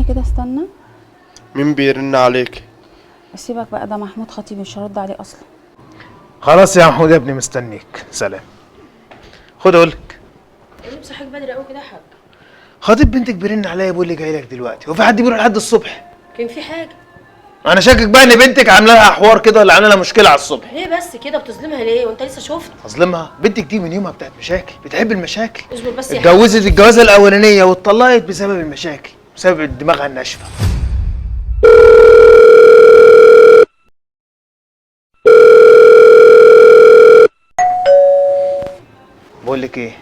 ثانيه كده استنى. مين بيرن عليك؟ سيبك بقى، ده محمود خطيبي مش هرد عليه اصلا. خلاص يا محمود يا ابني مستنيك، سلام. خد اقولك ايه بصحيك بدري قوي كده يا حاج؟ خطيب بنتك بيرن عليا بيقول لي جاي لك دلوقتي، وفي حد بيروح لحد الصبح؟ كان في حاجه؟ انا شاكك بقى ان بنتك عامله لها حوار كده ولا عامله لها مشكله على الصبح. ليه بس كده بتظلمها ليه وانت لسه شفت؟ اظلمها؟ بنتك دي من يومها بتاعت مشاكل، بتحب المشاكل. اصبر بس يا حاج. اتجوزت الجوازه الاولانيه واتطلقت بسبب المشاكل، بسبب دماغها الناشفه. بقول لك ايه،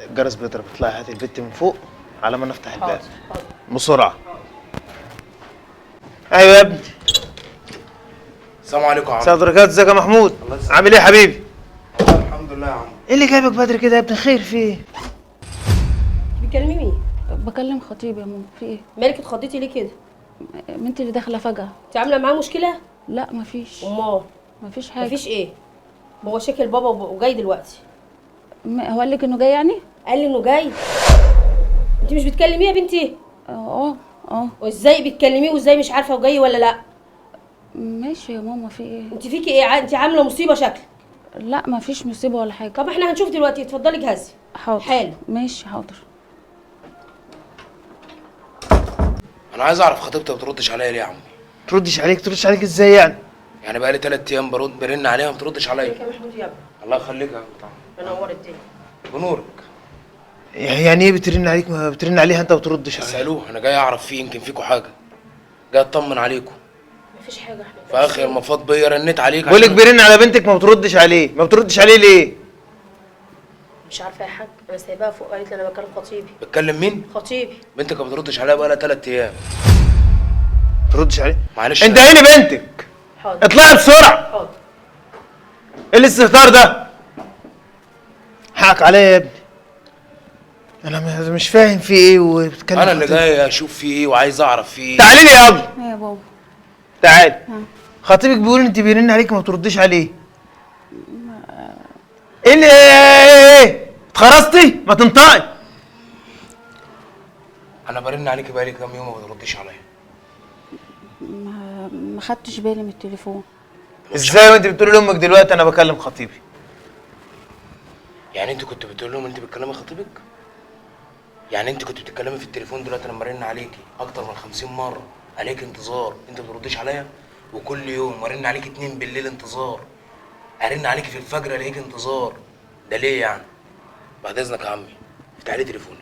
الجرس بيضرب، اطلعي هاتي البت من فوق على ما نفتح الباب. حاضر. بسرعه. ايوه يا ابني. السلام عليكم يا عم. سعد بركات، ازيك يا محمود؟ عامل ايه يا حبيبي؟ الحمد لله يا عم. ايه اللي جايبك بدري كده يا ابني؟ خير في ايه؟ بتكلمي مين؟ بكلم خطيبي يا ماما. في ايه؟ مالك اتخضيتي ليه كده؟ بنتي اللي داخله فجاه. انت عامله معاه مشكله؟ لا مفيش. امال مفيش حاجه. مفيش ايه؟ هو شكل بابا وجاي دلوقتي. هو قال لك انه جاي يعني؟ قال لي انه جاي. انت مش بتكلميه يا بنتي؟ اه. وازاي بتكلميه وازاي مش عارفه وجاي ولا لا؟ ماشي يا ماما. في ايه؟ انت فيكي ايه؟ انت عامله مصيبه شكل. لا مفيش مصيبه ولا حاجه. طب احنا هنشوف دلوقتي، اتفضلي جهزي. حاضر. حلو. ماشي حاضر. انا عايز اعرف خطيبتي ما بتردش عليا ليه يا عمي؟ تردش عليك؟ تردش عليك ازاي يعني؟ يعني بقى لي 3 ايام برن عليها ما بتردش عليا. يا محمود يا ابني. الله يخليك يا طبعا. منور الدنيا. بنورك. يعني ايه بترن عليك؟ ما بترن عليها انت ما بتردش عليها؟ اسالوه، انا جاي اعرف فيه يمكن فيكوا حاجه. جاي اطمن عليكم. مفيش حاجه احنا. في اخر ما فاض بيا رنيت عليك. بقول لك بيرن على بنتك ما بتردش عليه، ما بتردش عليه ليه؟ مش عارفه يا حاج، انا سايباها فوق، قالت لي انا بكلم خطيبي. بتكلم مين؟ خطيبي. بنتك ما بتردش عليا بقى لها 3 ايام. ما بتردش عليه؟ معلش انت هيني بنتك. حاضر. اطلعي بسرعه. حاضر. ايه الاستهتار ده؟ حقك عليا يا ابني. انا مش فاهم في ايه وبتكلم. انا اللي جاي اشوف فيه ايه وعايز اعرف فيه ايه. تعالي لي يابا. ايه يا بابا؟ تعالي. خطيبك بيقول انت بيرن عليك ما بترديش عليه. ايه اللي ايه؟ اتخرستي؟ ما تنطقي. انا برن عليكي بقالي كام يوم ما بترديش عليا. ما خدتش بالي من التليفون. ازاي وانت بتقولي لامك دلوقتي انا بكلم خطيبي؟ يعني انت كنت بتقول لهم انت بتكلمي خطيبك؟ يعني انت كنت بتتكلمي في التليفون دلوقتي لما برن عليكي اكتر من 50 مره عليك انتظار، انت ما بترديش عليا؟ وكل يوم ارن عليكي 2 بالليل انتظار، ارن عليكي في الفجر الاقيك انتظار، ده ليه يعني؟ بعد اذنك يا عمي افتح لي تليفونك.